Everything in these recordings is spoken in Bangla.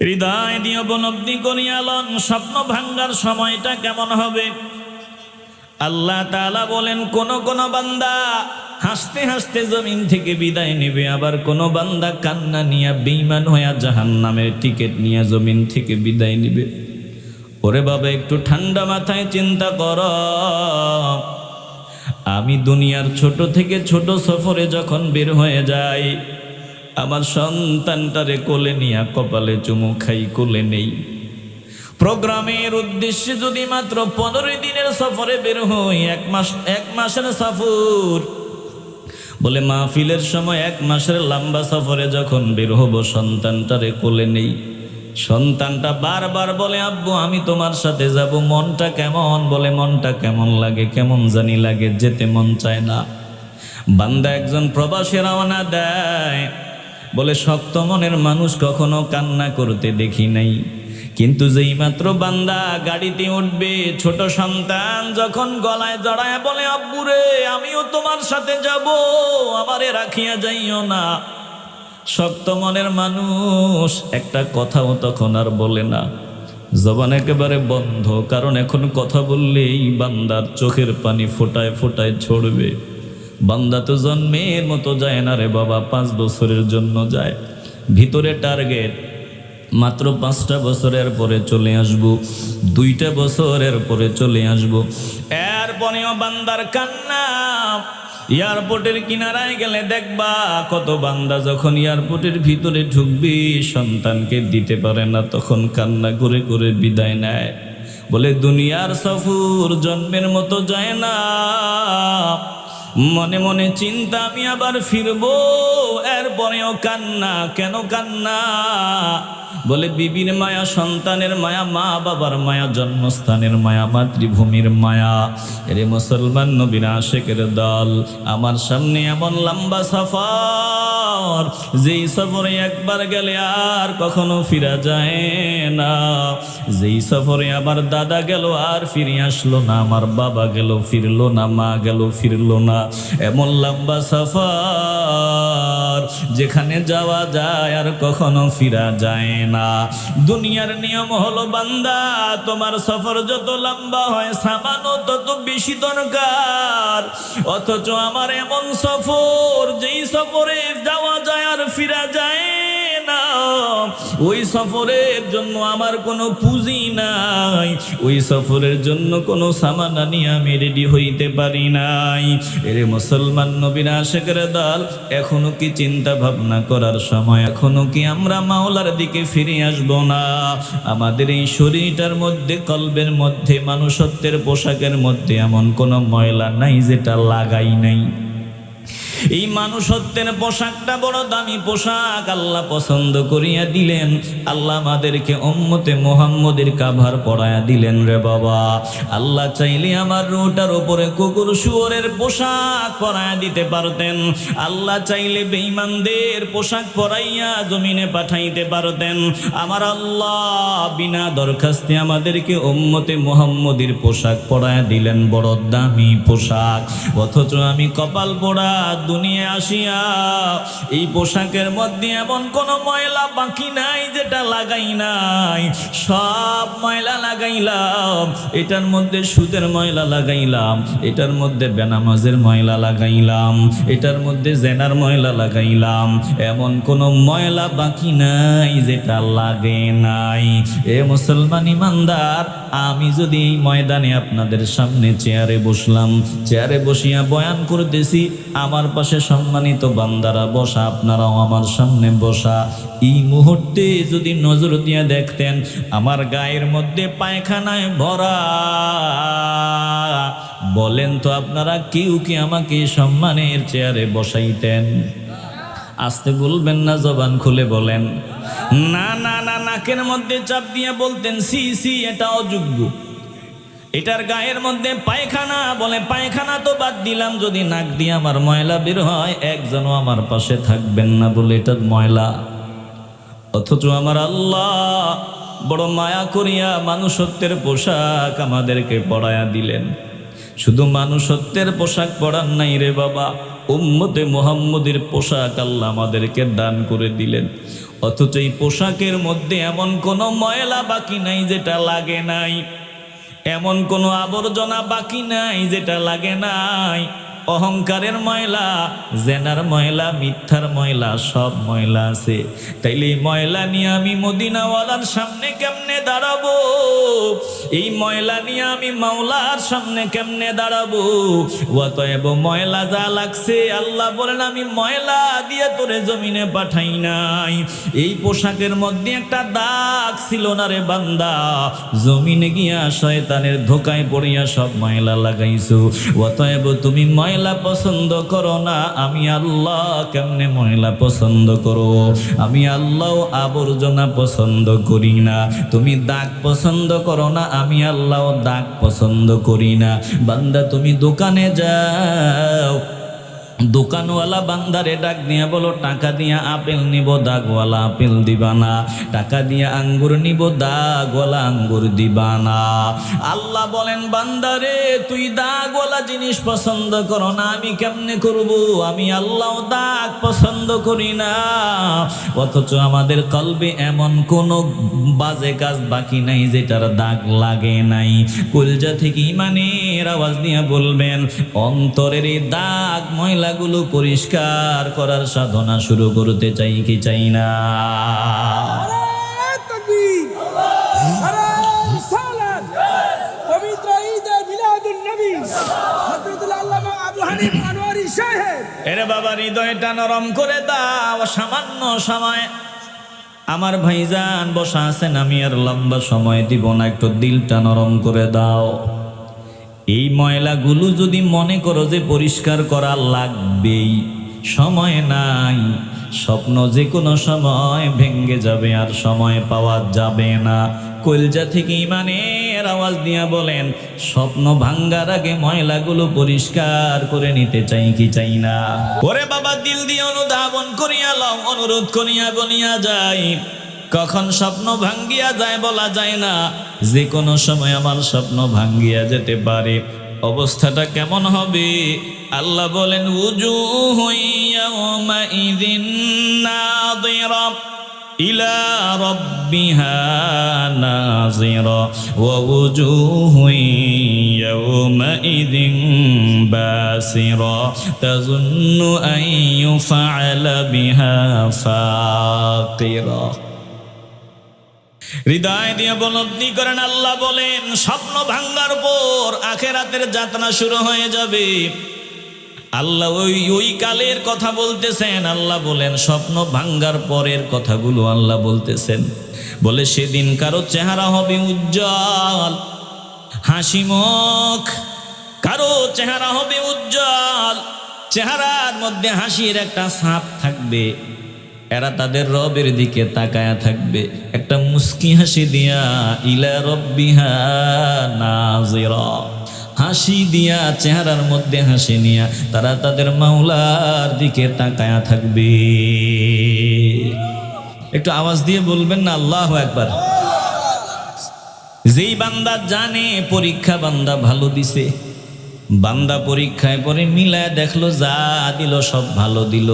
হৃদয় দিয়ে উপলব্ধি করিয়া লন স্বপ্ন ভাঙ্গার সময়টা কেমন হবে। আল্লাহ তাআলা বলেন, কোন কোন বান্দা হাসতে হাসতে জমিন থেকে বিদায় নেবে, আবার কোন বান্দা কান্না নিয়ে বেঈমান হইয়া জাহান্নামের টিকিট নিয়ে জমিন থেকে বিদায় নেবে। ওরে বাবা, একটু ঠান্ডা মাথায় চিন্তা কর। আমি দুনিয়ার ছোট থেকে ছোট সফরে যখন বের হয়ে যাই, আমার সন্তানটারে কোলে নিয়ে কপালে চুমু খাই, কোলে নেই। প্রোগ্রামের উদ্দেশ্যে যদি মাত্র 15 দিনের সফরে বের হই, এক মাসের সফর, বলে মাহফিলের সময় 1 মাসের লম্বা সফরে যখন বের হব, সন্তানটারে কোলে নেই। সন্তানটা বারবার বলে, আব্বু আমি তোমার সাথে যাব। মনটা কেমন? বলে মনটা কেমন লাগে, কেমন জানি লাগে, যেতে মন চায় না। বান্দা একজন প্রবাসী রওনা দেয়, বলে শক্ত মনের মানুষ কখনো কান্না করতে দেখি নাই, কিন্তু যেই মাত্র বান্দা গাড়িতে উঠবে, ছোট সন্তান যখন গলায় জড়ায় বলে, আব্বু রে আমিও তোমার সাথে যাব, আমারে রাখিয়া যাইও না। শক্ত মনের মানুষ একটা কথাও তখন আর বলে না, জবান একেবারে বন্ধ, কারণ এখন কথা বললেই বান্দার চোখের পানি ফোটায় ফোটায় ছড়বে। বান্দা তো জন্মের মতো যায় না রে বাবা, 5 বছরের জন্য যায়। ভিতরে টার্গেট মাত্র 5টা বছরের পরে চলে আসব, 2টা বছরের পরে চলে আসব। এরপরেও বান্দার কান্না। এয়ারপোর্টের কিনারায় গেলে দেখবা কত বান্দা যখন এয়ারপোর্টের ভিতরে ঢুকবে, সন্তানকে দিতে পারে না, তখন কান্না করে করে বিদায় নেয়। বলে দুনিয়ার সফর জন্মের মতো যায় না। মনে মনে চিন্তা, আমি আবার ফিরবো, এরপরেও কান্না। কেন কান্না? বলে বিবির মায়া, সন্তানের মায়া, মা বাবার মায়া, জন্মস্থানের মায়া, মাতৃভূমির মায়া। এরে মুসলমান নবীর আশিকের দল, আমার সামনে এমন লম্বা সফর, যেই সফরে একবার গেলে আর কখনো ফিরা যায় না। যেই সফরে আমার দাদা গেল আর ফিরে আসলো না, আমার বাবা গেল ফিরলো না, মা গেল ফিরলো না। এমন লম্বা সফর যেখানে যাওয়া যায় আর কখনো ফিরা যায় না। দুনিয়ার নিয়ম হলো বান্দা, তোমার সফর যত লম্বা হয় সামানো তত বেশি দরকার। অথচ আমার এমন সফর, যেই সফরে যাওয়া যায় আর ফিরা যায় না, ওই সফরের জন্য আমার কোনো পুঁজি নাই, ওই সফরের জন্য কোনো সামান নিয়ে আমি রেডি হইতে পারি নাই। এরে মুসলমান নবীর আশিকের দল, এখনো কি চিন্তা ভাবনা করার সময়? এখনো কি আমরা মাওলার দিকে ফিরে আসবো না? আমাদের এই শরীরটার মধ্যে, কলবের মধ্যে, মানুষত্বের পোশাকের মধ্যে এমন কোনো ময়লা নাই যেটা লাগাই নাই। এই মানুষত্বের পোশাকটা বড় দামি পোশাক, আল্লাহ পছন্দ করিয়া দিলেন। আল্লাহ আমাদেরকে উম্মতে মুহাম্মদের কাভার পরায়া দিলেন রে বাবা। আল্লাহ চাইলে আমার রুটার উপরে কুকুর শুয়োরের পোশাক পরায়া দিতে পারতেন। আল্লাহ চাইলে বেঈমানদের পোশাক পরাইয়া জমিনে পাঠাইতে পারতেন। আমার আল্লাহ বিনা দরখাস্তে আমাদেরকে উম্মতে মুহাম্মদের পোশাক পরায়া দিলেন, বড় দামি পোশাক। অথচ আমি কপাল পোড়া দুনিয়া আসিয়া এই পোশাকের মধ্যে এমন কোন ময়লা বাকি নাই যেটা লাগাই নাই। সব ময়লা লাগাইলাম, এটার মধ্যে সুদের ময়লা লাগাইলাম, এটার মধ্যে বেনামাজের ময়লা লাগাইলাম, এটার মধ্যে জেনার ময়লা লাগাইলাম। এমন কোন ময়লা বাকি নাই যেটা লাগে নাই। এ মুসলমান ইমানদার, আমি যদি এই ময়দানে আপনাদের সামনে চেয়ারে বসলাম, চেয়ারে বসিয়া বয়ান করতেছি, আমার পাশে সম্মানিত বান্দারা বসা, আপনারাও আমার সামনে বসা, এই মুহূর্তে যদি নজর দিয়ে দেখতেন আমার গায়ের মধ্যে পায়খানায় ভরা, বলেন তো আপনারা কেউ কি আমাকে সম্মানের চেয়ারে বসাইতেন? আস্তে বলবেন না, জবান খুলে বলেন। না না না, নাকের মধ্যে চাপ দিয়ে বলতেন, সি সি, এটা অযোগ্য, এটার গায়ের মধ্যে পায়খানা। বলে পায়খানা তো বাদ দিলাম, যদি নাক দিয়ে আমার ময়লা বের হয় একজনও আমার পাশে থাকবেন না, বলে এটা ময়লা। অথচ আমার আল্লাহ বড় মায়া করিয়া মানুষত্বের পোশাক আমাদেরকে পরায়া দিলেন। শুধু মানুষত্বের পোশাক পরান নাই রে বাবা, উম্মতে মুহাম্মদের পোশাক আল্লাহ আমাদেরকে দান করে দিলেন। অথচ এই পোশাকের মধ্যে এমন কোনো ময়লা বাকি নাই যেটা লাগে নাই, এমন কোনো আবর্জনা বাকি নাই যেটা লাগে নাই। অহংকারের ময়লা, জেনার ময়লা, মিথ্যার ময়লা, সব ময়লা আছে। তাইলে এই ময়লা নিয়ে আমি মদিনাওয়ালার সামনে কেমনে দাঁড়াবো? এই ময়লা নিয়ে আমি মাওলার সামনে কেমনে দাঁড়াবো? অতএব ময়লা যা লাগছে, আল্লাহ বলেন আমি ময়লা দিয়ে তোরে জমিনে পাঠাই নাই। এই পোশাকের মধ্যে একটা দাগ ছিল না রে বান্দা, জমিনে গিয়া শয়তানের ধোকায় পড়িয়া সব ময়লা লাগাইছো। অতএব তুমি ময়লা পছন্দ করো না, আমি আল্লাহ কেমনে ময়লা পছন্দ করো? আমি আল্লাহ আবর্জনা পছন্দ করি না। তুমি দাগ পছন্দ করো না, আমি আল্লাহ দাগ পছন্দ করি না। বান্দা তুমি দোকানে যাও, দোকানওয়ালা বান্দারে ডাক দিয়া বলো টাকা দিয়া আপেল নিব, দাগওয়ালা আপেল দিবা না। টাকা দিয়া আঙ্গুর নিব, দাগওয়ালা আঙ্গুর দিবা না। আল্লাহ বলেন বান্দারে তুই দাগওয়ালা জিনিস পছন্দ করো না, আমি কেমনে করব? আমি আল্লাহ দাগ পছন্দ করি না। অথচ আমাদের কলবে এমন কোনো বাজে কাজ বাকি নাই যেটার দাগ লাগে নাই। কলজা থেকে ইমানের আওয়াজ দিয়ে বলবেন অন্তরের এই দাগ ময়লা গুলো পরিষ্কার করার সাধনা শুরু করতে চাই কি চাই না? এরে বাবা হৃদয়টা নরম করে দাও। সামান্য সময় আমার ভাইজান বসা আছেন, আমি আর লম্বা সময় দিব না, একটু দিলটা নরম করে দাও। এই ময়লাগুলো যদি মনে করো যে পরিষ্কার করা লাগবেই, সময় নাই, স্বপ্ন যে কোনো সময় ভেঙ্গে যাবে, আর সময় পাওয়া যাবে না। কলজা থেকে ইমানের আওয়াজ দিয়া বলেন স্বপ্ন ভাঙ্গার আগে ময়লাগুলো পরিষ্কার করে নিতে চাই কি চাই না? ওরে বাবা দিল দিয়ে অনুধাবন করিয়া লও, অনুরোধ করিয়া বলিয়া যাই, কখন স্বপ্ন ভাঙ্গিয়া যায় বলা যায় না। যে কোনো সময় আমার স্বপ্ন ভাঙ্গিয়া যেতে পারে। অবস্থাটা কেমন হবে? আল্লাহ বলেন উজুহু ইয়াওমাইযিন নাযিরা ইলা রাব্বিহা নাযিরা ওয়া উজুহু ইয়াওমাইযিন বাসিরা তাযুন্নু আন ইউফআলা বিহা ফাকিরা। হৃদয় দিয়ে উপলব্ধি করেন আল্লাহ বলেন স্বপ্ন ভাঙ্গার পর আখিরাতের যাত্রা শুরু হয়ে যাবে। আল্লাহ ওই কালের কথা বলতেছেন। আল্লাহ বলেন স্বপ্ন ভাঙ্গার পরের কথাগুলো আল্লাহ বলতেছেন। বলে সেদিন কারো চেহারা হবে উজ্জ্বল, হাসি মুখ, কারো চেহারা হবে উজ্জ্বল, চেহারার মধ্যে হাসির একটা ছাপ থাকবে। এরা তাদের রবের দিকে তাকায়া থাকবে একটা মুস্কি হাসি দিয়া, ইলা রব্বিহা নাযিরা, হাসি দিয়া, চেহারার মধ্যে হাসি নিয়া তারা তাদের মাওলার দিকে তাকায়া থাকবে। একটু আওয়াজ দিয়ে বলবেন না আল্লাহু আকবার। যেই বান্দা জানে পরীক্ষা বান্দা ভালো দিছে, বান্দা পরীক্ষায় পরে মিলায় দেখলো যা দিল সব ভালো দিল,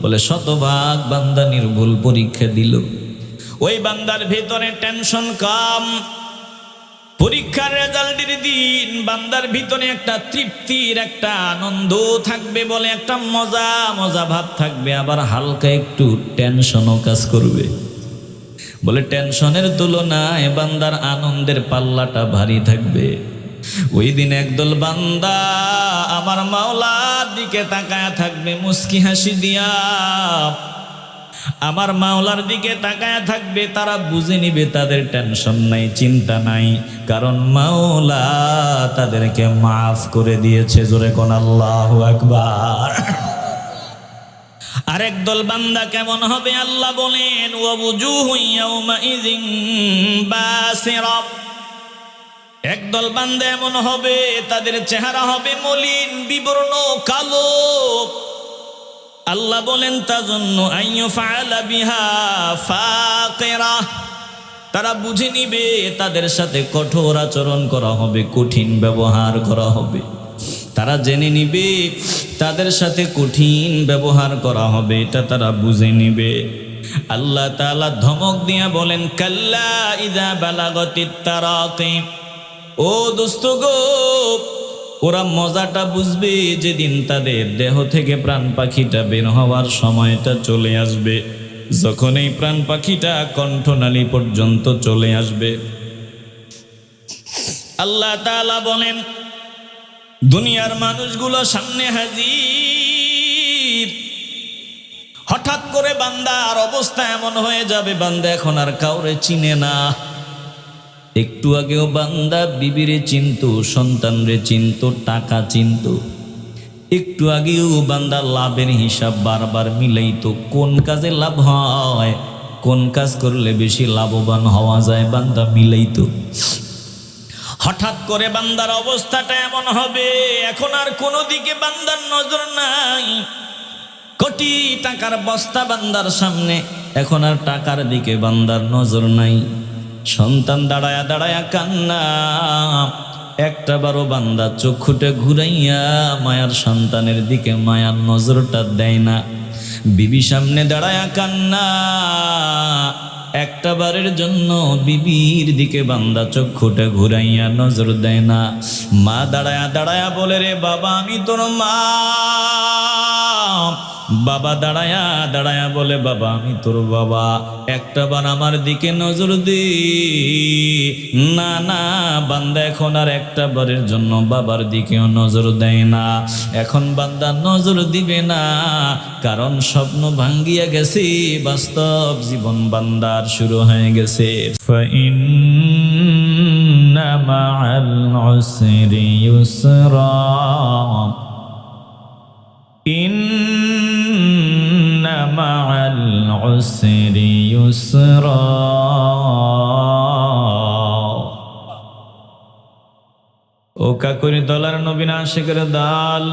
বলে শতভাগ বান্দা নির্ভুল পরীক্ষা দিল। ওই বান্দার ভেতরে টেনশন কম। পরীক্ষার রেজাল্টের দিন বান্দার ভিতরে একটা তৃপ্তির, একটা আনন্দ থাকবে, বলে একটা মজা মজা ভাব থাকবে। আবার হালকা একটু টেনশনও কাজ করবে। বলে টেনশনের তুলনায় বান্দার আনন্দের পাল্লাটা ভারী থাকবে। ওই দিন একদল বান্দা আমার মাওলার দিকে তাকায়া থাকবে মুস্কি হাসি দিয়া, আমার মাওলার দিকে তাকায়া থাকবে। তারা বুঝে নিবে তাদের টেনশন নাই, চিন্তা নাই, কারণ মাওলা তাদেরকে মাফ করে দিয়েছে। জোরে কোন আল্লাহু আকবার। আরেক দল বান্দা কেমন হবে আল্লাহ বলেন ওয়াজুহু ইয়াওমাইযিন বাসিরা। একদল বান্দা এমন হবে তাদের চেহারা হবে মলিন, বিবর্ণ, কালো। আল্লাহ বলেন তাযুন্নু আন ইউফআলা বিহা ফাকিরা। তারা বুঝে নিবে তাদের সাথে কঠোর আচরণ করা হবে, কঠিন ব্যবহার করা হবে। তারা জেনে নিবে তাদের সাথে কঠিন ব্যবহার করা হবে, এটা তারা বুঝে নিবে। আল্লাহ তাআলা ধমক দিয়া বলেন, কাল্লা ইযা বালাগাতিত তারাকি। ও দোস্ত গো, ওরা মজাটা বুঝবে যেদিন তাদের দেহ থেকে প্রাণ পাখিটা বের হওয়ার সময়টা চলে আসবে। যখন এই প্রাণ পাখিটা কণ্ঠনালী পর্যন্ত চলে আসবে, আল্লাহ তাআলা বলেন, দুনিয়ার মানুষগুলো সামনে হাজির। হঠাৎ করে বান্দার অবস্থা এমন হয়ে যাবে, বান্দা এখন আর কাউরে চিনে না। একটু আগেও বান্দা বিবিরে চিনতো, সন্তানরে চিনতো, টাকা চিনতো। একটু আগেও বান্দা লাভের হিসাব বারবার মিলাইতো, কোন কাজে লাভ হয়, কোন কাজ করলে বেশি লাভবান হওয়া যায়, বান্দা মিলাইতো। হঠাৎ করে বান্দার অবস্থাটা এমন হবে, এখন আর কোনো দিকে বান্দার নজর নাই। কোটি টাকার বস্তা বান্দার সামনে, এখন আর টাকার দিকে বান্দার নজর নাই। সন্তান দাঁড়ায়া দাঁড়ায়া কান্না, একটা বারো বান্দা চক্ষুটা ঘুরাইয়া মায়ার সন্তানের দিকে মায়ার নজরটা দেয় না। বিবি সামনে দাঁড়ায়া কান্না, একটা বারের জন্য বিবির দিকে বান্দা চক্ষুটা ঘুরাইয়া নজর দেয় না। মা দাঁড়ায়া দাঁড়ায়া বলে, রে বাবা আমি তোর মা। বাবা দাঁড়ায়া দাঁড়ায়া বলে, বাবা আমি তোর বাবা, একটা বার আমার দিকে নজর দে। না না, বান্দা এখন আর একটা বারের জন্য বাবার দিকেও নজর দেয় না। এখন বান্দা নজর দিবে না, কারণ স্বপ্ন ভাঙ্গিয়া গেছে, বাস্তব জীবন বান্দার শুরু হয়ে গেছে। ফাইন্না মাআল উসরি ইউসরা, ইন্না মাআল উসরি ইউসরা। ও কাকুরি দলার নবীন আশিকের দাল,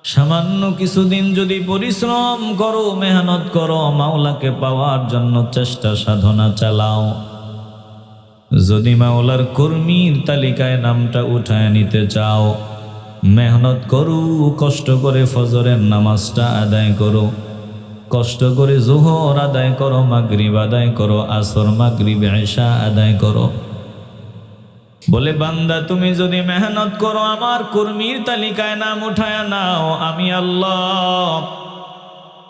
সামান্য কিছুদিন যদি পরিশ্রম করো, মেহনত করো, মাওলাকে পাওয়ার জন্য চেষ্টা সাধনা চালাও, যদি মাওলার কর্মীর তালিকায় নামটা উঠায় নিতে চাও, মেহনত করো, কষ্ট করে ফজরের নামাজটা আদায় করো, কষ্ট করে জোহর আদায় করো, মাগরিব আদায় করো, আসর মাগরিব ইশা আদায় করো। বলে বান্দা তুমি যদি মেহনত করো, আমার কর্মীর তালিকায় নাম উঠায় নাও, আমি আল্লাহ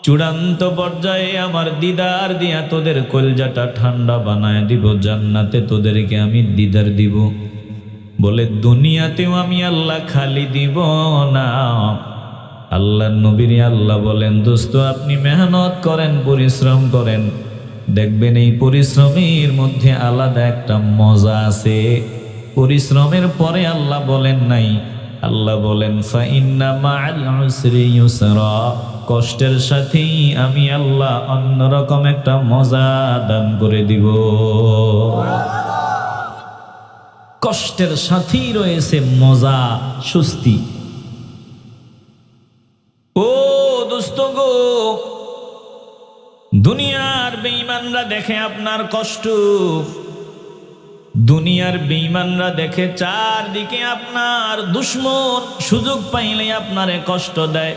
চূড়ান্ত পর্যায়ে আমার দিদার দিয়া তোদের কলজাটা ঠান্ডা বানায় দিব, জান্নাতে তোদেরকে আমি দিদার দিব। বলে দুনিয়াতেও আমি আল্লাহ খালি দিব না। আল্লাহ নবীর আল্লাহ বলেন, দোস্ত আপনি মেহনত করেন, পরিশ্রম করেন, দেখবেন এই পরিশ্রমের মধ্যে আলাদা একটা মজা আছে। পরিশ্রমের পরে আল্লাহ বলেন নাই, আল্লাহ বলেন ফাইন্না মাআল উসরি ইউসরা, কষ্টের সাথেই আমি আল্লাহ অন্যরকম একটা মজা দান করে দিব। কষ্টের সাথেই রয়েছে মজা, স্বস্তি। ও দোস্ত গো, দুনিয়ার বেঈমানরা দেখে আপনার কষ্ট, দুনিয়ার বেঈমানরা দেখে চারদিকে আপনার দুশ্মন সুযোগ পাইলে আপনারে কষ্ট দেয়,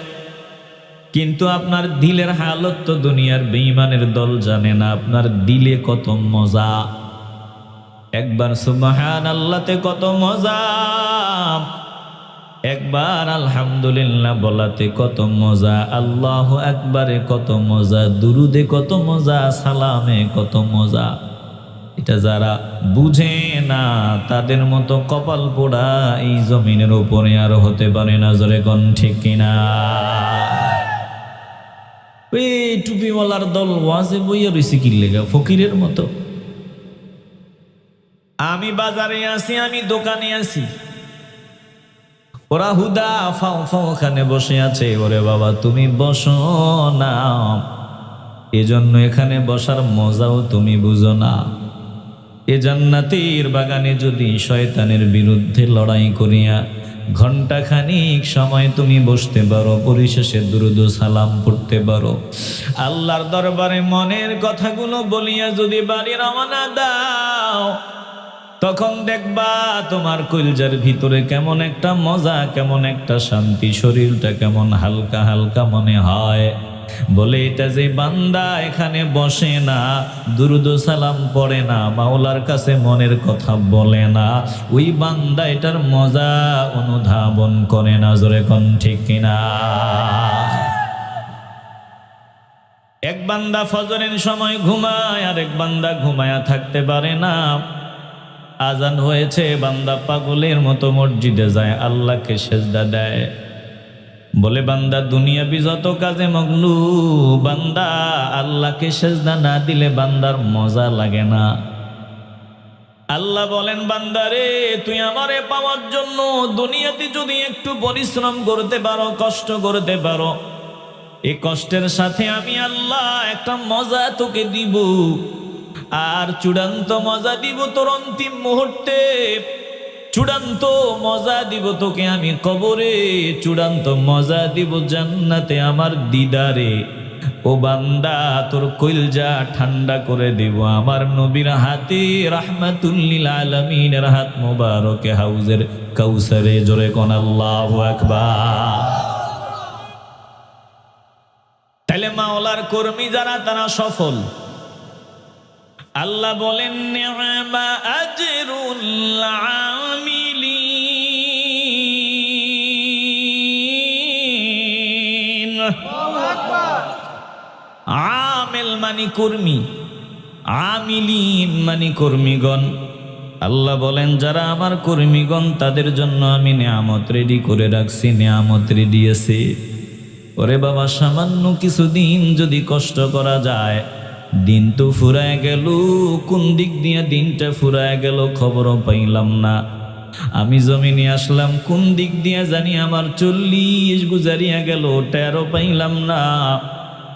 কিন্তু আপনার দিলের হালত তো দুনিয়ার বেঈমানের দল জানে না। আপনার দিলে কত মজা, একবার সুবহানাল্লাহতে কত মজা, একবার আলহামদুলিল্লাহ বলাতে কত মজা, আল্লাহু আকবারে কত মজা, দুরুদে কত মজা, সালামে কত মজা। এটা যারা বুঝে না তাদের মতো কপাল পোড়া এই জমিনের উপরে আর হতে পারে না। জোরে কোন ঠিক কিনা? এই টুপিওয়ালার দল ওয়াজে বইয়া রয়েছে কি লেগা ফকিরের মতো। আমি বাজারে আছি, আমি দোকানে আছি, ওরা হুদা ফাও ফাও ওখানে বসে আছে। ওরে বাবা তুমি বসো না, এজন্য এখানে বসার মজাও তুমি বুঝো না। এ জান্নাতের বাগানে যদি শয়তানের বিরুদ্ধে লড়াই করিয়া ঘণ্টাখানিক সময় তুমি বসতে পারো, পরিশেষে দুরুদ সালাম পড়তে পারো, আল্লাহর দরবারে মনের কথাগুলো বলিয়া যদি বাড়ি রওনা দাও, তখন দেখবা তোমার কলিজার ভিতরে কেমন একটা মজা, কেমন একটা শান্তি, শরীরটা কেমন হালকা হালকা মনে হয়। বলে এটা যে বান্দা এখানে বসে না, দুরুদ ও সালাম পড়ে না, মাওলার কাছে মনের কথা বলে না, ওই বান্দা এটার মজা অনুধাবন করে না। জোরে কোন ঠিক কিনা? এক বান্দা ফজরের সময় ঘুমায়, আর এক বান্দা ঘুমায়া থাকতে পারে না। আজান হয়েছে, বান্দা পাগলের মতো মসজিদে যায়, আল্লাহকে সেজদা দেয়। বলে বান্দা দুনিয়াবি যত কাজে মগ্ন, বান্দা আল্লাহকে সেজদা না দিলে বান্দার মজা লাগে না। আল্লাহ বলেন, বান্দারে তুই আমারে পাওয়ার জন্য দুনিয়াতে যদি একটু পরিশ্রম করতে পারো, কষ্ট করতে পারো, এই কষ্টের সাথে আমি আল্লাহ একটা মজা তোকে দিব। আর চূড়ান্ত মজা দিব তোর অন্তিম মুহূর্তে, চূড়ান্ত মজা দিব তোকে আমি কবরে, চূড়ান্ত মজা দিব জান্নাতে আমার দিদারে। ও বান্দা তোর কলিজা ঠান্ডা করে দেব আমার নবীর হাতে, রাহমাতুল লিল আলামিনের হাত মোবারকে, হাউজের কাউসারে। জোরে কোন আল্লাহু আকবার। তাহলে মাওলার কর্মী যারা তারা সফল। আল্লাহ বলেন, নি'মা আজরুল আমিলিন। আমিল মানে কর্মী, আমিলিন মানে কর্মীগণ। আল্লাহ বলেন যারা আমার কর্মীগণ তাদের জন্য আমি নিয়ামত রেডি করে রাখছি, নিয়ামত রেডি আছে। ওরে বাবা, সামান্য কিছুদিন যদি কষ্ট করা যায়, দিন তো ফুরায় গেল। কোন দিক দিয়ে দিনটা ফুরায় গেল খবরও পাইলাম না। আমি জমিনে আসলাম, কোন দিক দিয়ে জানি আমার 40 গুজারিয়া গেল, 13 পাইলাম না।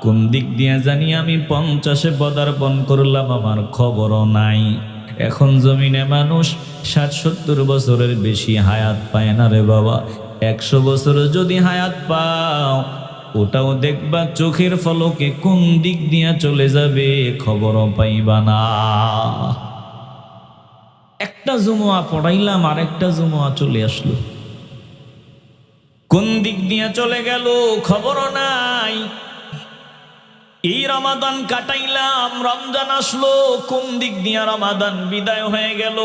কোন দিক দিয়ে জানি আমি 50-এ পদার্পণ করলাম, আমার খবরও নাই। এখন জমিনে মানুষ 60-70 বছরের বেশি হায়াত পায় না রে বাবা। 100 বছর যদি হায়াত পাও, ওটাও দেখবা চোখের ফলকে কোন দিক দিয়া চলে যাবে খবরও পাইবা না। একটা জুমুয়া পড়াইলাম, আর একটা জুমুয়া চলে আসলো, কোন দিক দিয়া চলে গেল খবরও নাই। এই রমাদান কাটাইলাম, রমজান আসলো, কোন দিক দিয়া রমাদান বিদায় হয়ে গেল।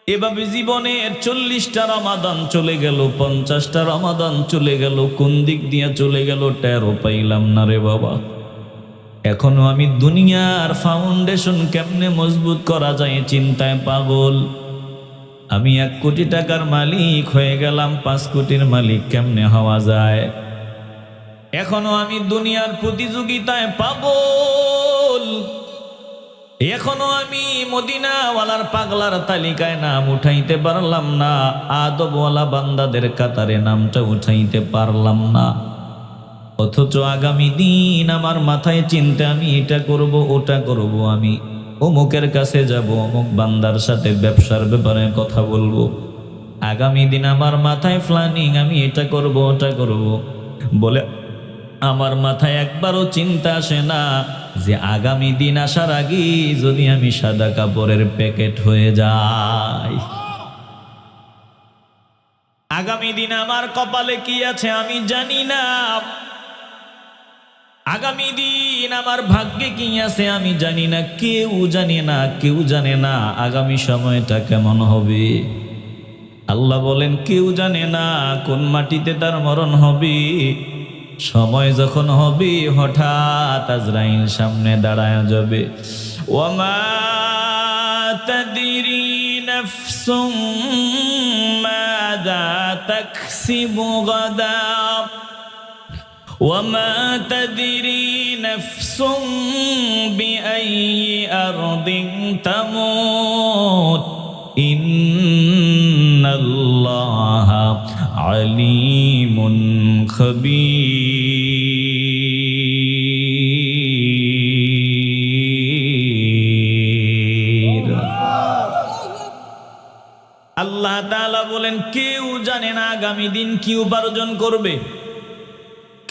এভাবে জীবনের 40টা রমাদান চলে গেল, 50টা রমাদান চলে গেল, কোন দিক দিয়া চলে গেল 13 পাইলাম না রে বাবা। এখনো আমি দুনিয়ার ফাউন্ডেশন কেমনে মজবুত করা যায় চিন্তায় পাগল। আমি 1 কোটি টাকার মালিক হয়ে গেলাম, 5 কোটির মালিক কেমনে হওয়া যায়। এখনো আমি দুনিয়ার প্রতিযোগিতায় পাগল। এখনো আমি মদিনাওয়ালার পাগলার তালিকায় নাম উঠাইতে পারলাম না, আদবওয়ালা বান্দাদের কাতারে নামটা উঠাইতে পারলাম না। অথচ আগামী দিন আমার মাথায় চিন্তা, আমি এটা করব, ওটা করব, আমি অমুকের কাছে যাব, অমুক বান্দার সাথে ব্যবসার ব্যাপারে কথা বলবো। আগামী দিন আমার মাথায় প্ল্যানিং, আমি এটা করব, ওটা করব বলে আমার মাথায় একবারও চিন্তা আসে না যে আগামী দিন আসার আগে যদি আমি সাদা কাপড়ের প্যাকেট হয়ে যাই। আগামী দিন আমার কপালে কি আছে আমি জানি না। আগামী দিন আমার ভাগ্যে কি আছে আমি জানি না। কেউ জানে না, কেউ জানে না আগামী সময়টা কেমন হবে। আল্লাহ বলেন কেউ জানে না কোন মাটিতে তার মরণ হবে। সময় যখন হবে হঠাৎ আজরাইল সামনে দাঁড়ায় যাবে। ওয়ামা তাদরি নাফসুম মাযা তাকসিবু গাদা ওয়ামা তাদরি নাফসুম বিআইয়ি আরদিন তামুত ইন্নাল্লাহা আলিমুন খবীর। আল্লাহ তাআলা বলেন কেউ জানে না আগামী দিন কি উপার্জন করবে,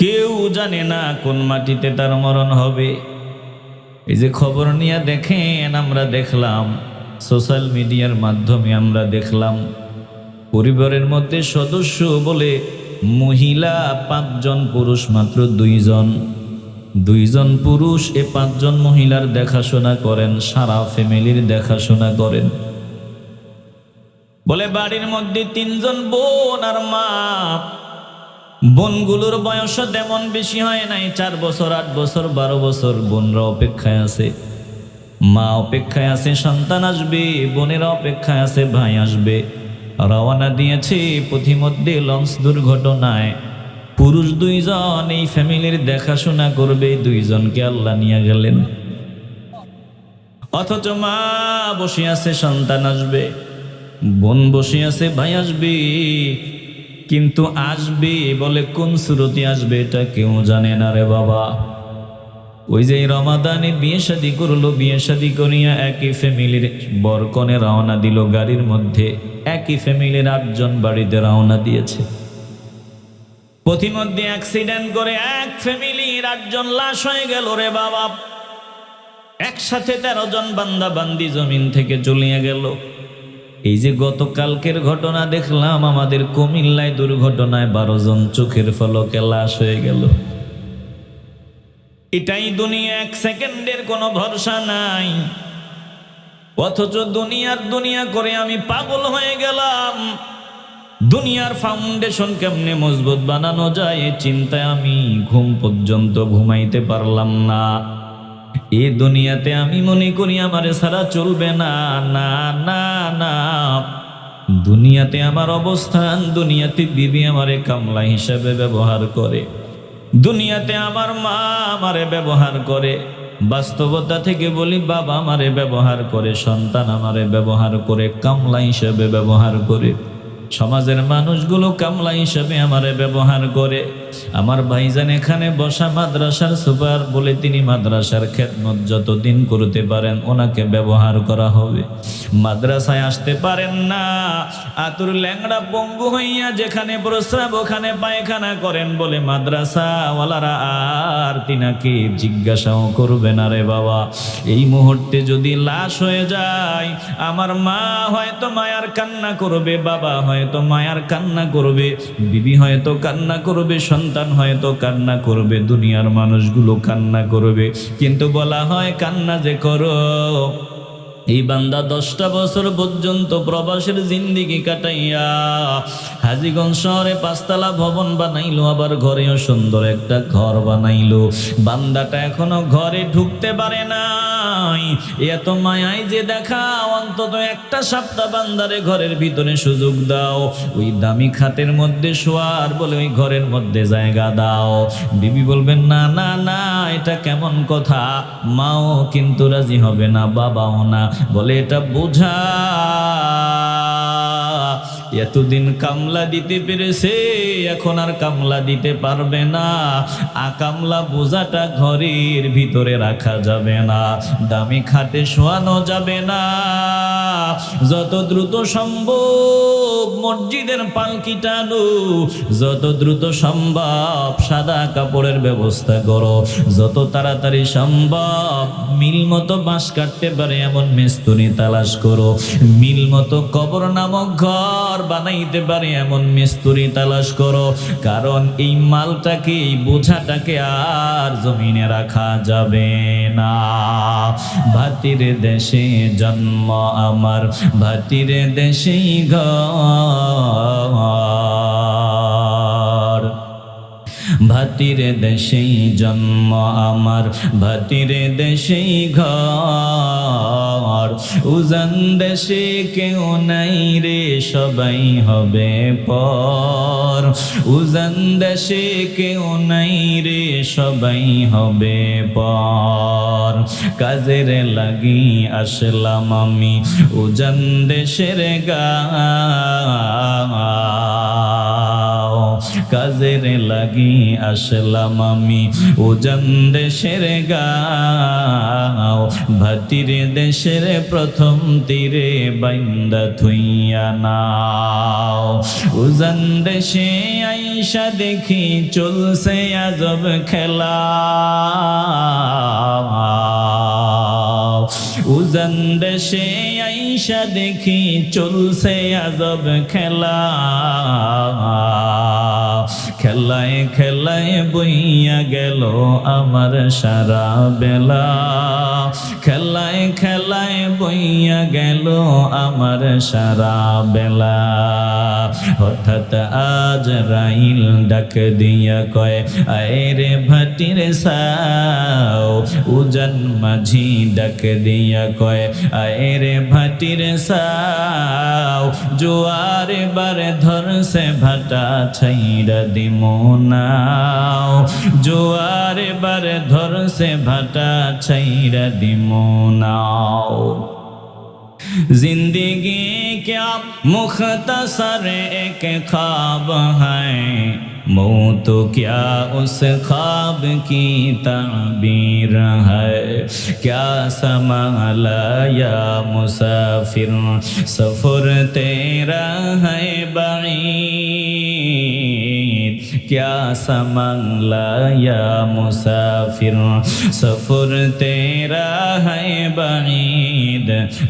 কেউ জানে না কোন মাটিতে তার মরণ হবে। এই যে খবর নিয়ে দেখেন, আমরা দেখলাম সোশ্যাল মিডিয়ার মাধ্যমে, আমরা দেখলাম পরিবারের মধ্যে সদস্য বলে মহিলা 5 জন, পুরুষ মাত্র 2 জন। 2 জন পুরুষ এ 5 জন মহিলার দেখাশোনা করেন, সারা ফ্যামিলির দেখাশোনা করেন। বলে বাড়ির মধ্যে 3 জন বোন আর মা। বোনগুলোর বয়স তেমন বেশি হয় নাই, 4 বছর, 8 বছর, 12 বছর। বোনরা অপেক্ষায় আছে, মা অপেক্ষায় আছে সন্তান আসবে, বোনেরা অপেক্ষায় আছে ভাই আসবে। রওনা দিয়েছে পথিমধ্যে লঞ্চ দুর্ঘটনায় পুরুষ 2 জন এই ফ্যামিলির দেখাশোনা করবে, 2 জনকে আল্লাহ নিয়ে গেলেন। অথচ মা বসে আছে সন্তান আসবে, বোন বসে আছে ভাই আসবে। কিন্তু আসবে বলে কোন সুরতে আসবে এটা কেউ জানে না রে বাবা। ওই যে রমাদানে বিয়ে শাদী করলো, বিয়ে শাদী করিয়া একই ফ্যামিলির বরকনে রওনা দিল গাড়ির মধ্যে। একই ফ্যামিলির 8 জন বাড়িতে রওনা দিয়েছে। পথিমধ্যে অ্যাক্সিডেন্ট করে এক ফ্যামিলির 8 জন লাশ হয়ে গেল রে বাবা। একসাথে 13 জন বান্দা বান্দি জমিন থেকে চলিয়ে গেল। এই যে গতকালকের ঘটনা দেখলাম আমাদের কুমিল্লায় দুর্ঘটনায় 12 জন চোখের পলকে লাশ হয়ে গেল। এটাই দুনিয়া, 1 সেকেন্ডের কোনো ভরসা নাই। অথচ দুনিয়া করে আমি পাগল হয়ে গেলাম। দুনিয়ার ফাউন্ডেশন কেমনে মজবুত বানানো যায় এই চিন্তায় আমি ঘুম পর্যন্ত ঘুমাইতে পারলাম না। এই দুনিয়াতে আমি মনে করি আমারে ছাড়া চলবে না। না না না, দুনিয়াতে আমার অবস্থান, দুনিয়াতে বিবি আমারে কামলা হিসাবে ব্যবহার করে, দুনিয়াতে আমার মা আমারে ব্যবহার করে। বাস্তবতা থেকে বলি, বাবা আমারে ব্যবহার করে, সন্তান আমারে ব্যবহার করে, কামলা হিসাবে ব্যবহার করে। সমাজের মানুষগুলো কামলা হিসাবে আমারে ব্যবহার করে। আমার ভাইজান এখানে বসা মাদ্রাসার সুপার বলে তিনি মাদ্রাসার খেদমত যতদিন করতে পারেন ওনাকে ব্যবহার করা হবে। মাদ্রাসায় আসতে পারেন না, আতুর ল্যাংড়া পঙ্গু হইয়া যেখানে প্রস্রাব ওখানে পায়খানা করেন বলে মাদ্রাসাওয়ালারা আর তিনাকে জিজ্ঞাসাও করবে না রে বাবা। এই মুহূর্তে যদি লাশ হয়ে যায়, আমার মা হয়তো মায়ার কান্না করবে, বাবা হয়তো মায়ার কান্না করবে, বিবি হয়তো কান্না করবে, সন্তান হয়তো কান্না করবে, দুনিয়ার মানুষগুলো কান্না করবে। কিন্তু বলা হয় কান্না যে করো। এই বান্দা 10টা বছর পর্যন্ত প্রবাসের জিন্দিগি কাটাইয়া হাজীগঞ্জ শহরে 5 তলা ভবন বানাইলো, আবার ঘরেও সুন্দর একটা ঘর বানাইলো। বান্দাটা এখনো ঘরে ঢুকতে পারে নাই। এত মায়াই যে দেখা, অন্তত একটা সপ্তাহ বান্দারে ঘরের ভিতরে সুযোগ দাও, ওই দামি খাটের মধ্যে শোয়ার, বলে ওই ঘরের মধ্যে জায়গা দাও। বিবি বলবেন না না না, এটা কেমন কথা। মাও কিন্তু রাজি হবে না, বাবাও না, বলে এটা বোঝা। এতদিন কামলা দিতে পেরেছে, এখন আর কামলা দিতে পারবে না। কামলা বোঝাটা ঘরের ভিতরে রাখা যাবে না, দামি খাটে শোয়ানো যাবে না। যত দ্রুত সম্ভব মসজিদের পালকি টানো, যত দ্রুত সম্ভব সাদা কাপড়ের ব্যবস্থা করো, যত তাড়াতাড়ি সম্ভব মিল মতো বাঁশ কাটতে পারে এমন মিস্ত্রি তালাশ করো, মিল মতো কবর নামক ঘর বানাইতে পারে এমন মিস্ত্রি তালাশ করো। কারণ এই মালটাকে, এই বোঝাটাকে আর জমিনে রাখা যাবে না। ভাতির দেশে জন্ম আমার, ভাতির দেশেই ঘর, ভাতির দেশেই জন্ম আমার, ভাতির দেশেই ঘর। উজান দেশে কেউ নাই রে, সবাই হবে পর। উজান দেশে কেউ নাই রে, সবাই হবে পর। কাজের লাগি আসলাম আমি উজান দেশের গাঁও, কাজের লাগি আসলাম আমি উজান দেশের গাঁও। ভাতির দেশের প্রথম তীরে বাইন্দা থুইয়া নাও। উজান দেশে আইসা দেখি চলছে আজব খেলা। উজান দেশে আইসা দেখি চলছে আজব খেলা, খেলায় খেলায় বইয়া গেল আমার সারা বেলা, খেলায় খেলায় বইয়া গেল আমার সারা বেলা। হঠাৎ আজরাইল ডাক দিয়া কয়, আয় রে ভাটির সাও। উজান মাঝি ডাক দিয়া কয়, আয় রে ভাটির সাও। জোয়ার এবারে ধরছে ভাটা ছাইরা দিমো নাও, জোয়ার এবারে ধরছে ভাটা ছাইরা দিমো নাও। जिंदगी क्या मुख्तसर एक ख्वाब है, मौत क्या उस ख्वाब की ताबीर है। क्या संभाला या मुसाफिर सफर तेरा है बईद, क्या संभाला या मुसाफिर सफर तेरा है बईद।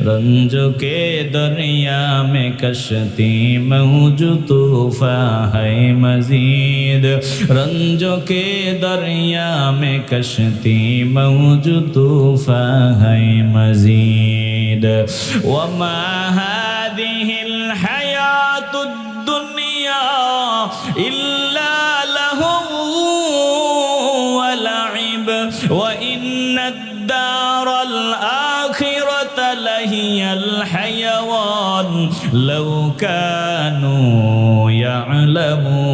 रंज के दरिया में कश्ती मौज तूफा है मजीद, रंज के दरिया में कश्ती मौज तूफा है मजीद। वमा हादिहिल हयातुद दुनिया इल्ला लहू व लइब व इन्नद दारल आखिरत लहियल हयवान लौ कानू याअलमून।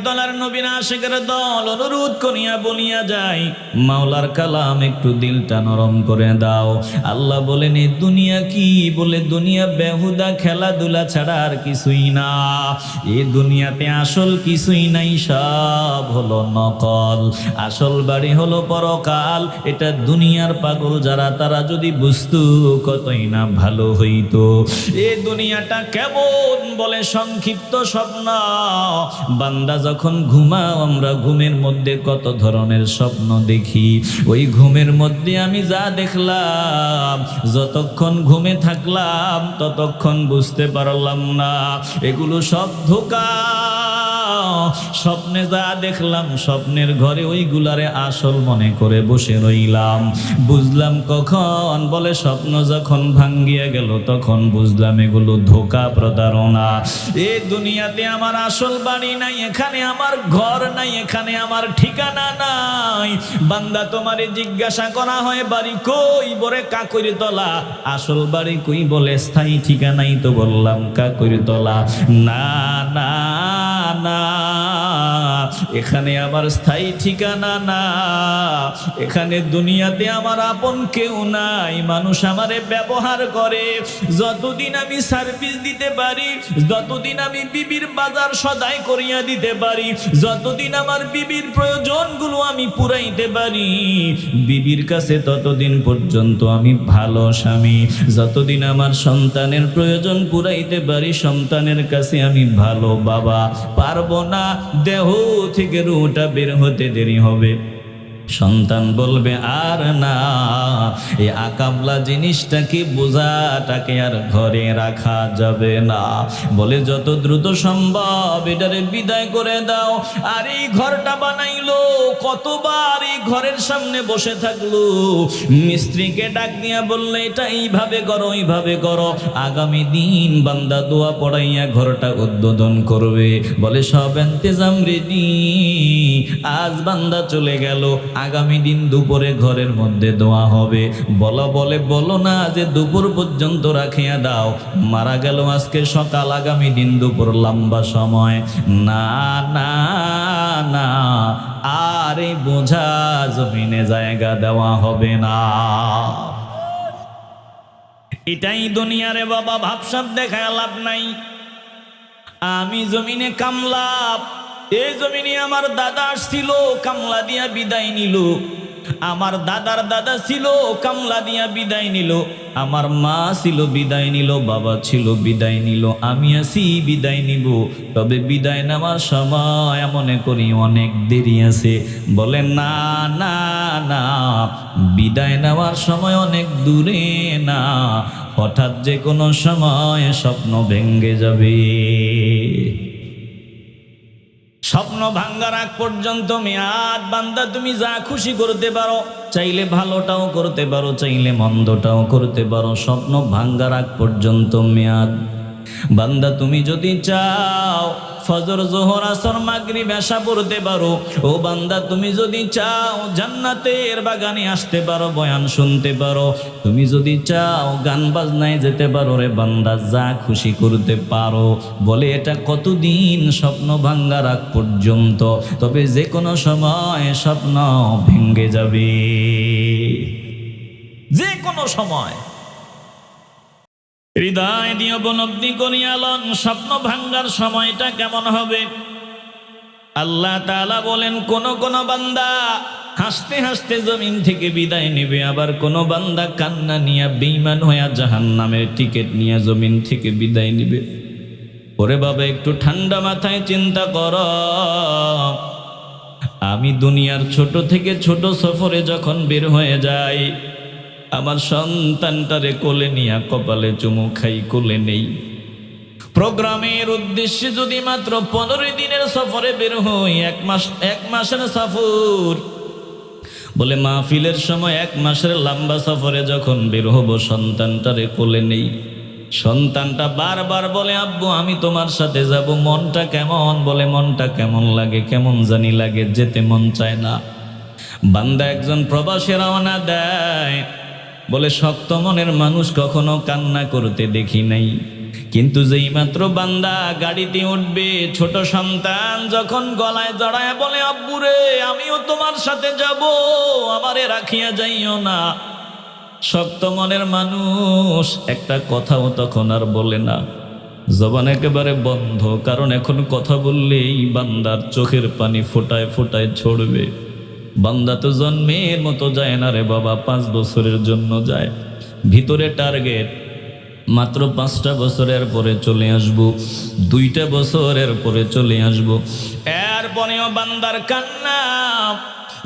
তলার নবীর আশিকের দল অনুরোধ করিয়া বলিয়া যায়, মাওলার কালাম একটু দিলটা নরম করে দাও। আল্লাহ বলেন, এই দুনিয়া কি? বলে দুনিয়া বেহুদা খেলাধুলা ছাড়া আর কিছুই না। এই দুনিয়াতে আসল কিছুই নাই, সব হলো নকল। আসল বাড়ি হলো পরকাল। এটা দুনিয়ার পাগল যারা, তারা যদি বুঝতো কতই না ভালো হইতো। এই দুনিয়াটা কেমন বলে সংক্ষিপ্ত স্বপ্ন। বান্দা যখন ঘুমাও, আমরা ঘুমের মধ্যে কত ধরনের স্বপ্ন দেখি। ওই ঘুমের মধ্যে আমি যা দেখলাম, যতক্ষণ ঘুমে থাকলাম ততক্ষণ বুঝতে পারলাম না। এগুলো সব ধোঁকা। স্বপ্নে যা দেখলাম, স্বপ্নের ঘরে ওইগুলারে আসল মনে করে বসে রইলাম। বুঝলাম কখন? বলে স্বপ্ন যখন ভাঙ্গিয়া গেল তখন বুঝলাম এগুলো ধোঁকা, প্রতারণা। এই দুনিয়াতে আমার আসল বাড়ি নাই, এখানে আমার ঘর নাই, এখানে আমার ঠিকানা নাই। বান্দা, তোমারে জিজ্ঞাসা করা হয় বাড়ি কই? বলে কাকরিতলা। আসল বাড়ি কই? বলে স্থায়ী ঠিকানাই তো বললাম কাকরিতলা। না না না, এখানে আমার স্থায়ী ঠিকানা না। এখানে দুনিয়াতে আমার আপন কেউ নাই। মানুষ আমারে ব্যবহার করে। যতদিন আমি সার্ভিস দিতে পারি, যতদিন আমি বিবির বাজার সদাই করিয়া দিতে পারি, যতদিন আমার বিবির প্রয়োজনগুলো আমি পুরাইতে পারি বিবির কাছে, ততদিন পর্যন্ত আমি ভালো স্বামী। যতদিন আমার সন্তানের প্রয়োজন পুরাইতে পারি, সন্তানের কাছে আমি ভালো বাবা। পারবো না, দেহ থেকে রুহটা বের হতে দেরি হবে। সন্তান বলবে আর না, এই আকাবলা জিনিসটাকে, বোঝাটাকে আর ঘরে রাখা যাবে না। বলে যত দ্রুত সম্ভব এটারে বিদায় করে দাও। আর এই ঘরটা বানাইলো, কতবার এই ঘরের সামনে বসে থাকলো। মিস্ত্রিকে ডাক দিয়া বললে এটা এইভাবে করো, এইভাবে করো। আগামী দিন বান্দা দোয়া পড়াইয়া ঘরটা উদ্বোধন করবে। বলে সব ইন্তজাম রেডি। আজ বান্দা চলে গেল, আগামী দিন দুপুরে ঘরের মধ্যে দোয়া হবে। বলে বলো না যে দুপুর পর্যন্ত রাখিয়া দাও। মারা গেল আজকে সকাল, আগামী দিন দুপুর, লম্বা সময়। না না না, আর এই বোঝা জমিনে জায়গা দেওয়া হবে না। এটাই দুনিয়ারে বাবা, ভাবসাব দেখায় লাভ নাই। আমি জমিনে কামলা, এই জমিনে আমার দাদা আসছিল, কামলা দিয়া বিদায় নিল। আমার দাদার দাদা ছিল, কামলা দিয়া বিদায় নিল, আমার মা ছিল বিদায় নিল, বাবা ছিল বিদায় নিল, আমি আছি বিদায় নিব। তবে বিদায় নেওয়ার সময় মনে করি অনেক দেরি আছে। বলে না না না, বিদায় নেওয়ার সময় অনেক দূরে না, হঠাৎ যে কোনো সময় স্বপ্ন ভেঙ্গে যাবে। স্বপ্ন ভাঙ্গার আগ পর্যন্ত মেয়াদ বান্দা তুমি যা খুশি করতে পারো, চাইলে ভালোটাও করতে পারো, চাইলে মন্দটাও করতে পারো। স্বপ্ন ভাঙ্গার আগ পর্যন্ত মেয়াদ। বান্দা তুমি যদি চাও ফজর জোহর আসর মাগরিব এশা পড়তে পারো। ও বান্দা তুমি যদি চাও জান্নাতের বাগানে আসতে পারো, বয়ান শুনতে পারো। তুমি যদি চাও গান বাজনায় যেতে পারো। রে বান্দা যা খুশি করতে পারো। বলে এটা কতদিন? স্বপ্ন ভাঙ্গার আগ পর্যন্ত। তবে যে কোনো সময় স্বপ্ন ভেঙ্গে যাবে, যে কোনো সময়। হৃদয় দিয়ে উপলব্ধি করিয়ালন স্বপ্ন ভাঙ্গার সময়টা কেমন হবে। আল্লাহ তাআলা বলেন কোন কোন বান্দা হাসতে হাসতে জমিন থেকে বিদায় নেবে, আবার কোন বান্দা কান্না নিয়ে বেঈমান হইয়া জাহান্নামের টিকিট নিয়ে জমিন থেকে বিদায় নেবে। ওরে বাবা, একটু ঠান্ডা মাথায় চিন্তা কর। আমি দুনিয়ার ছোট থেকে ছোট সফরে যখন বের হয়ে যাই, আমার সন্তানটারে কোলে নিয়া কপালে চুমু খাই, কোলে নেই। প্রোগ্রামের উদ্দেশ্যে যদি মাত্র 15 দিনের সফরে বের হই, এক মাসের সফর, বলে মাহফিলের সময় 1 মাসের লম্বা সফরে যখন বের হব, সন্তানটারে কোলে নেই। সন্তানটা বারবার বলে আব্বু আমি তোমার সাথে যাব। মনটা কেমন? বলে মনটা কেমন লাগে, কেমন জানি লাগে, যেতে মন চায় না। বান্দা একজন প্রবাসী রওনা দেয়, বলে শক্ত মনের মানুষ কখনো কান্না করতে দেখি নাই। কিন্তু যেই মাত্র বান্দা গাড়িতে উঠবে, ছোট সন্তান যখন গলায় জড়ায় বলে আব্বুরে আমিও তোমার সাথে যাব, আমারে রাখিয়া যাইও না। শক্ত মনের মানুষ একটা কথাও তখন আর বলে না, জবান একেবারে বন্ধ। কারণ এখন কথা বললেই বান্দার চোখের পানি ফোটায় ফোটায় ছড়বে। বান্দা তো জন্মের মতো যায় না রে বাবা, 5 বছরের জন্য যায়। ভিতরে টার্গেট মাত্র 5টা বছরের পরে চলে আসবো, 2টা বছরের পরে চলে আসবো। এরপরেও বান্দার কান্না।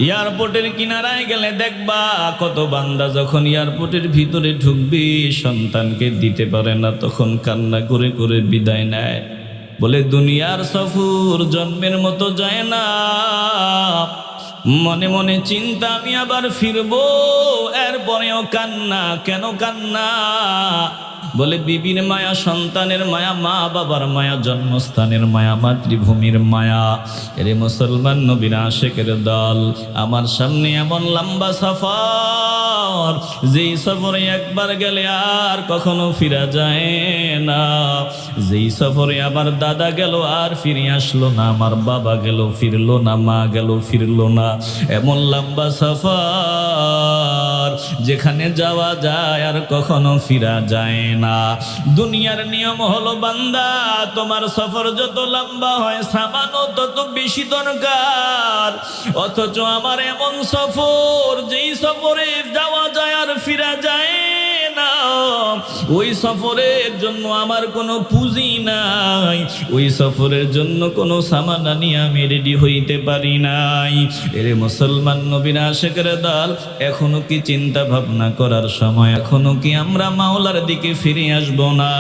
এয়ারপোর্টের কিনারায় গেলে দেখবা কত বান্দা যখন এয়ারপোর্টের ভিতরে ঢুকবে, সন্তানকে দিতে পারে না, তখন কান্না করে করে বিদায় নেয়। বলে দুনিয়ার সফর জন্মের মতো যায় না। মনে মনে চিন্তা আমি আবার ফিরবো, এরপরেও কান্না। কেন কান্না? বলে বিবির মায়া, সন্তানের মায়া, মা বাবার মায়া, জন্মস্থানের মায়া, মাতৃভূমির মায়া। এরে মুসলমান নবীর আশিকের দল, আমার সামনে এমন লম্বা সফর, যেই সফরে একবার গেলে আর কখনো ফিরা যায় না। যেই সফরে আমার দাদা গেল আর ফিরে আসলো না, আমার বাবা গেল ফিরলো না, মা গেল ফিরলো না। এমন লম্বা সফর যেখানে যাওয়া যায় আর কখনো ফিরা যায় না। দুনিয়ার নিয়ম হলো বান্দা, তোমার সফর যত লম্বা হয় সামানো তত বেশি দরকার। অথচ আমার এমন সফর, যেই সফরে যাওয়া যায় আর ফিরা যায় না, ওই সফরের জন্য আমার কোনো পুঁজি নাই, ওই সফরের জন্য কোনো সামান নিয়ে আমি রেডি হইতে পারি নাই। এরে মুসলমান নবীর আশিকের দল, এখনো কি চিন্তা ভাবনা করার সময়? এখনো কি আমরা মাওলার দিকে ফিরে আসব না?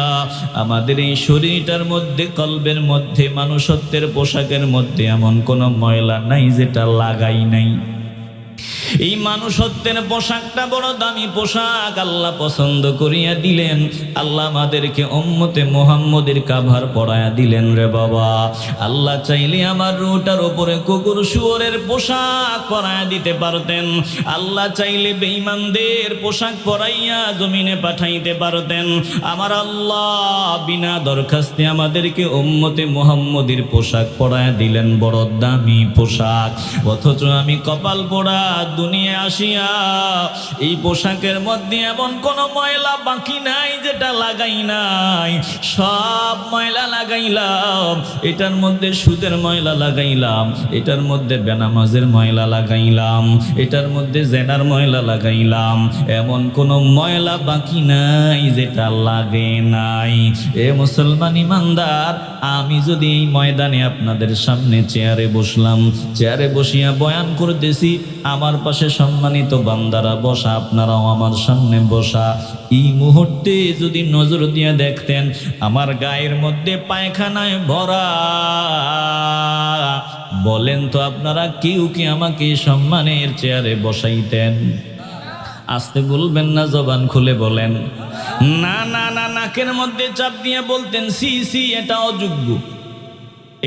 আমাদের এই শরীরটার মধ্যে, কলবের মধ্যে, মানুষত্বের পোশাকের মধ্যে এমন কোনো ময়লা নাই যেটা লাগাই নাই। এই মানুষত্বের পোশাকটা বড় দামি পোশাক, আল্লাহ পছন্দ করিয়া দিলেন। আল্লাহ আমাদেরকে উম্মতে মুহাম্মদের কাভার পরায়া দিলেন রে বাবা। আল্লাহ চাইলে আমার রুটার উপরে কুকুর শুয়োরের পোশাক পরায়া দিতে পারতেন। আল্লাহ চাইলে বেঈমানদের পোশাক পরাইয়া জমিনে পাঠাইতে পারতেন। আমার আল্লাহ বিনা দরখাস্তে আমাদেরকে উম্মতে মুহাম্মদের পোশাক পরায়া দিলেন, বড় দামি পোশাক। অথচ আমি কপাল পোড়া দুনিয়া আসিয়া এই পোশাকের মধ্যে এমন কোনো ময়লা বাকি নাই যেটা লাগাই নাই, সব ময়লা লাগাইলাম। এটার মধ্যে সুদের ময়লা লাগাইলাম, এটার মধ্যে বেনামাজের ময়লা লাগাইলাম, এটার মধ্যে জেনার ময়লা লাগাইলাম, এমন কোনো ময়লা বাকি নাই যেটা লাগে নাই। এ মুসলমান ইমানদার, আমি যদি এই ময়দানে আপনাদের সামনে চেয়ারে বসলাম, চেয়ারে বসিয়া বয়ান করতেছি, আমার পাশে সম্মানিত বান্দারা বসা, আপনারাও আমার সামনে বসা, এই মুহূর্তে যদি নজর দিয়ে দেখতেন আমার গায়ের মধ্যে পায়খানায় ভরা, বলেন তো আপনারা কেউ কি আমাকে সম্মানের চেয়ারে বসাইতেন? আস্তে বলবেন না, জবান খুলে বলেন। না না না, নাকের মধ্যে চাপ দিয়ে বলতেন সি সি, এটা অযোগ্য,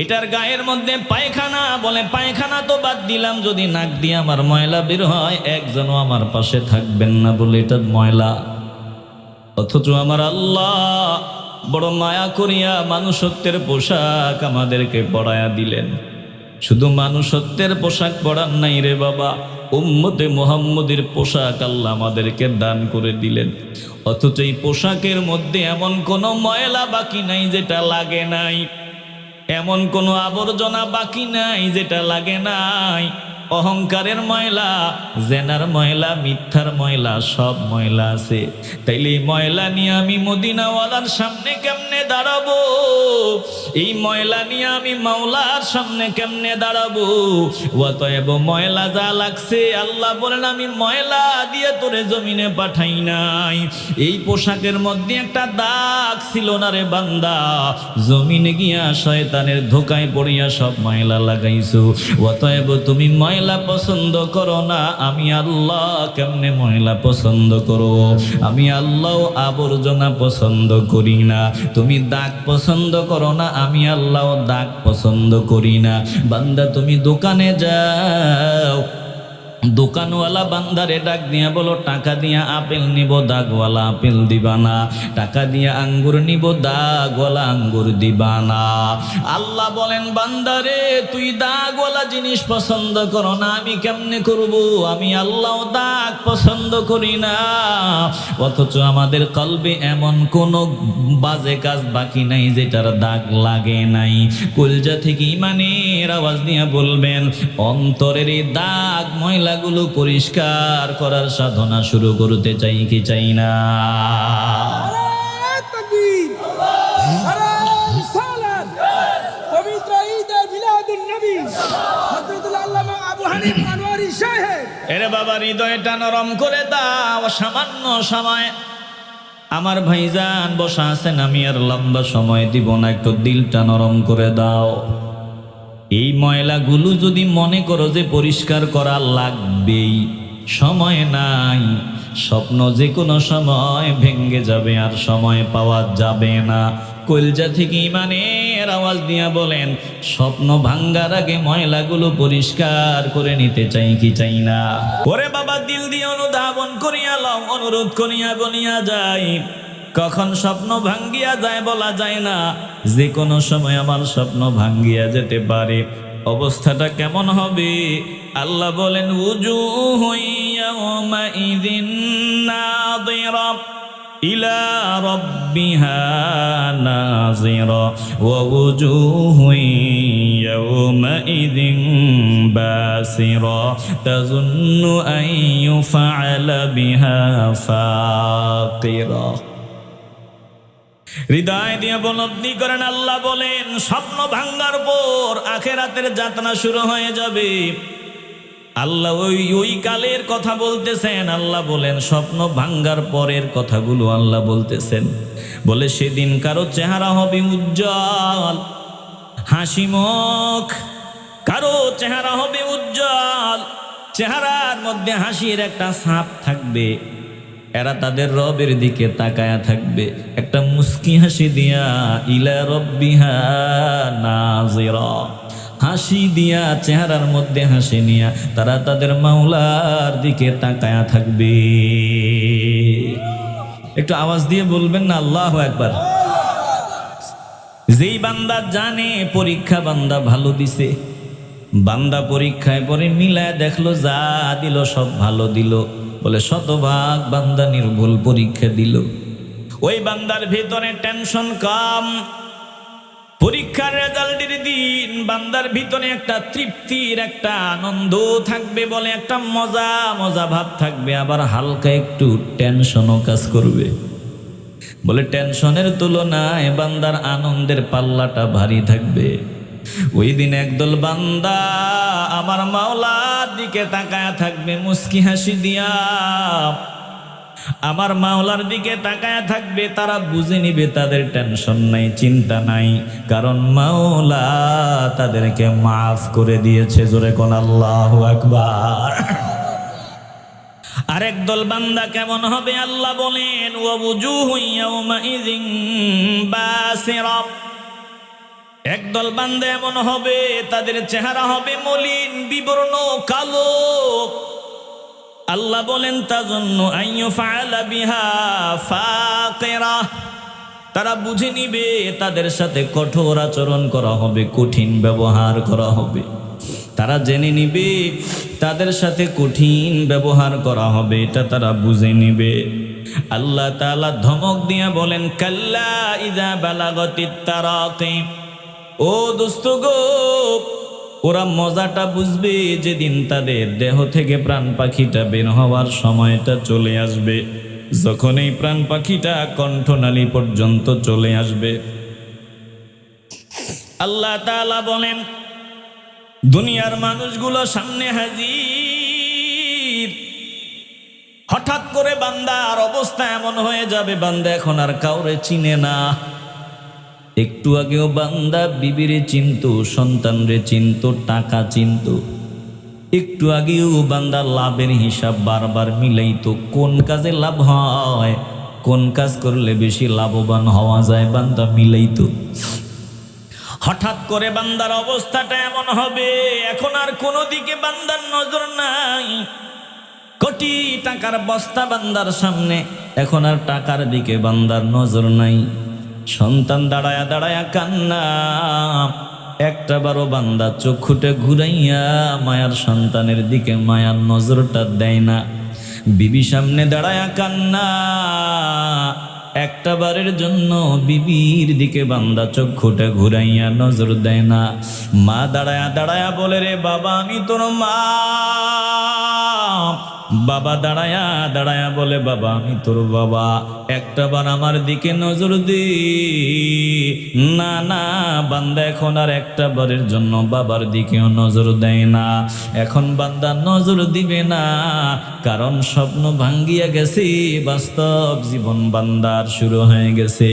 এটার গায়ের মধ্যে পায়খানা। বলে পায়খানা তো বাদ দিলাম, যদি নাক দিয়ে আমার ময়লা বের হয় একজনও আমার পাশে থাকবেন না, বলে এটা ময়লা। অথচ আমার আল্লাহ বড় মায়া করিয়া মানুষত্বের পোশাক আমাদেরকে পরায়া দিলেন। শুধু মানুষত্বের পোশাক পরান নাই রে বাবা, উম্মতে মুহাম্মদের পোশাক আল্লাহ আমাদেরকে দান করে দিলেন। অথচ এই পোশাকের মধ্যে এমন কোনো ময়লা বাকি নাই যেটা লাগে নাই, এমন কোনো আবর্জনা বাকি নাই যেটা লাগে নাই। অহংকারের ময়লা, জেনার ময়লা, মিথ্যার ময়লা, সব ময়লা আছে। তাইলে এই ময়লা নিয়ে আমি মদিনাওয়ালার সামনে কেমনে দাঁড়াবো? এই ময়লা নিয়ে আমি মাওলার সামনে কেমনে দাঁড়াবো? অতএব ময়লা যা লাগছে, আল্লাহ বলেন আমি ময়লা দিয়ে তোরে জমিনে পাঠাই নাই। এই পোশাকের মধ্যে একটা দাগ ছিল না রে বান্দা, জমিনে গিয়া শয়তানের ধোকায় পড়িয়া সব ময়লা লাগাইছো। অতএব তুমি ময়লা পছন্দ করো না, আমি আল্লাহ কেমনে ময়লা পছন্দ করো? আমি আল্লাহ আবর্জনা পছন্দ করি না। তুমি দাগ পছন্দ করো না, আমি আল্লাহ দাগ পছন্দ করি না। বান্দা তুমি দোকানে যাও, দোকানওয়ালা বান্দারে ডাক দিয়া বলো টাকা দিয়া আপেল নিব, দাগওয়ালা আপেল দিবা না। টাকা দিয়া আঙ্গুর নিব, দাগওয়ালা আঙ্গুর দিবা না। আল্লাহ বলেন বান্দারে তুই দাগওয়ালা জিনিস পছন্দ করো না, আমি কেমনে করব? আমি আল্লাহ দাগ পছন্দ করি না। অথচ আমাদের কলবে এমন কোনো বাজে কাজ বাকি নাই যেটার দাগ লাগে নাই। কলজা থেকে ইমানের আওয়াজ দিয়া বলবেন, অন্তরের এই দাগ ময়লা গুলো পরিষ্কার করার সাধনা শুরু করতে চাই কি চাই না? এরে বাবা হৃদয়টা নরম করে দাও, সামান্য সময় আমার ভাইজান বসা আছেন, আমি আর লম্বা সময় দিব না, একটু দিলটা নরম করে দাও। এই ময়লাগুলো যদি মনে করো যে পরিষ্কার করা লাগবেই, সময় নাই, স্বপ্ন যে কোনো সময় ভেঙ্গে যাবে আর সময় পাওয়া যাবে না। কলজা থেকে ইমানের আওয়াজ দিয়া বলেন, স্বপ্ন ভাঙ্গার আগে ময়লাগুলো পরিষ্কার করে নিতে চাই কি চাই না? ওরে বাবা দিল দিয়ে অনুধাবন করিয়া লও, অনুরোধ করিয়া বলিয়া যায়, কখন স্বপ্ন ভাঙ্গিয়া যায় বলা যায় না, যে কোনো সময় আমার স্বপ্ন ভাঙ্গিয়া যেতে পারে। অবস্থাটা কেমন হবে? আল্লাহ বলেন উজুহু ইয়াওমাইযিন নাযিরা ইলা রাব্বিহা নাযিরা ওয়া উজুহু ইয়াওমাইযিন বাসিরা তাযুন্নু আন ইউফআলা বিহা ফাকিরা। হৃদয় দিয়ে উপলব্ধি করেন, আল্লাহ বলেন স্বপ্ন ভাঙ্গার পর আখিরাতের যাত্রা শুরু হয়ে যাবে। আল্লাহ ওই কালের কথা বলতেছেন। আল্লাহ বলেন স্বপ্ন ভাঙ্গার পরের কথাগুলো আল্লাহ বলতেছেন। বলে সেদিন কারো চেহারা হবে উজ্জ্বল, হাসি মুখ, কারো চেহারা হবে উজ্জ্বল, চেহারার মধ্যে হাসির একটা ছাপ থাকবে। এরা তাদের রবের দিকে তাকায়া থাকবে, একটা মুস্কি হাসি দিয়া ইলা রব্বিহা নাযিরা, হাসি দিয়া চেহারার মধ্যে হাসি নিয়া তারা তাদের মাওলার দিকে তাকায়া থাকবে। একটু আওয়াজ দিয়ে বলবেন না আল্লাহু আকবার। যেই বান্দা জানে পরীক্ষা বান্দা ভালো দিছে, বান্দা পরীক্ষায় পরে মিলায় দেখলো যা দিল সব ভালো দিল, বলে শতভাগ বান্দা নির্ভুল পরীক্ষা দিল। ওই বান্দার ভিতরে টেনশন কম, পরীক্ষার রেজাল্টের দিন বান্দার ভিতরে একটা তৃপ্তির একটা আনন্দ থাকবে, বলে একটা মজা মজা ভাব থাকবে, আবার হালকা একটু টেনশনও কাজ করবে। বলে টেনশনের তুলনায় বান্দার আনন্দের পাল্লাটা ভারী থাকবে। ওই দিন একদল বান্দা আমার মাওলার দিকে তাকায়া থাকবে মুস্কি হাসি দিয়া, আমার মাওলার দিকে তাকায়া থাকবে। তারা বুঝে নিবে তাদের টেনশন নাই, চিন্তা নাই, কারণ মাওলা তাদেরকে মাফ করে দিয়েছে। জোরে কোন আল্লাহু আকবার। আরেক দল বান্দা কেমন হবে আল্লাহ বলেন, ওয়াবুজুহু ইয়াউমাইযিন বাসিরা। একদল বান্দা এমন হবে তাদের চেহারা হবে মলিন বিবর্ণ কালো। আল্লাহ বলেন তাজন্নু আইয়ুফআলা বিহা ফাকিরা। তারা বুঝে নিবে তাদের সাথে কঠোর আচরণ করা হবে, কঠিন ব্যবহার করা হবে। তারা জেনে নিবে তাদের সাথে কঠিন ব্যবহার করা হবে, এটা তারা বুঝে নিবে। আল্লাহ তাআলা ধমক দিয়ে বলেন, কাল্লা ইযা বালাগাতিত তারাকি। ও দোস্ত গো, ওরা মজাটা বুঝবে যেদিন তাদের দেহ থেকে প্রাণ পাখিটা বের হওয়ার সময়টা চলে আসবে। যখন এই প্রাণ পাখিটা কণ্ঠনালী পর্যন্ত চলে আসবে, আল্লাহ তাআলা বলেন দুনিয়ার মানুষগুলো সামনে হাজির। হঠাৎ করে বান্দার অবস্থা এমন হয়ে যাবে, বান্দা এখন আর কাউরে চিনে না। একটু আগেও বান্দা বিবিরে চিনতো, সন্তানরে চিনতো, টাকা চিনতো। একটু আগেও বান্দা লাভের হিসাব বারবার মিলাইতো, কোন কাজে লাভ হয়, কোন কাজ করলে বেশি লাভবান হওয়া যায়, বান্দা মিলাইতো। হঠাৎ করে বান্দার অবস্থাটা এমন হবে, এখন আর কোনো দিকে বান্দার নজর নাই। কোটি টাকার বস্তা বান্দার সামনে, এখন আর টাকার দিকে বান্দার নজর নাই। সন্তান দাঁড়ায়া দাঁড়ায়া কান্না, একটা বারো বান্দা চক্ষুটা ঘুরাইয়া মায়ার সন্তানের দিকে মায়ার নজরটা দেয় না। বিবি সামনে দাঁড়ায়া কান্না, একটা বারের জন্য বিবির দিকে বান্দা চক্ষুটা ঘুরাইয়া নজর দেয় না। মা দাঁড়ায়া দাঁড়ায়া বলে, রে বাবা আমি তোর মা। বাবা দাঁড়ায়া দাঁড়ায়া বলে, বাবা আমি তোর বাবা, একটা বার আমার দিকে নজর দে। না না, বান্দা এখন আর একটা বারের জন্য বাবার দিকেও নজর দেয় না। এখন বান্দা নজর দিবে না, কারণ স্বপ্ন ভাঙ্গিয়া গেছে, বাস্তব জীবন বান্দার শুরু হয়ে গেছে।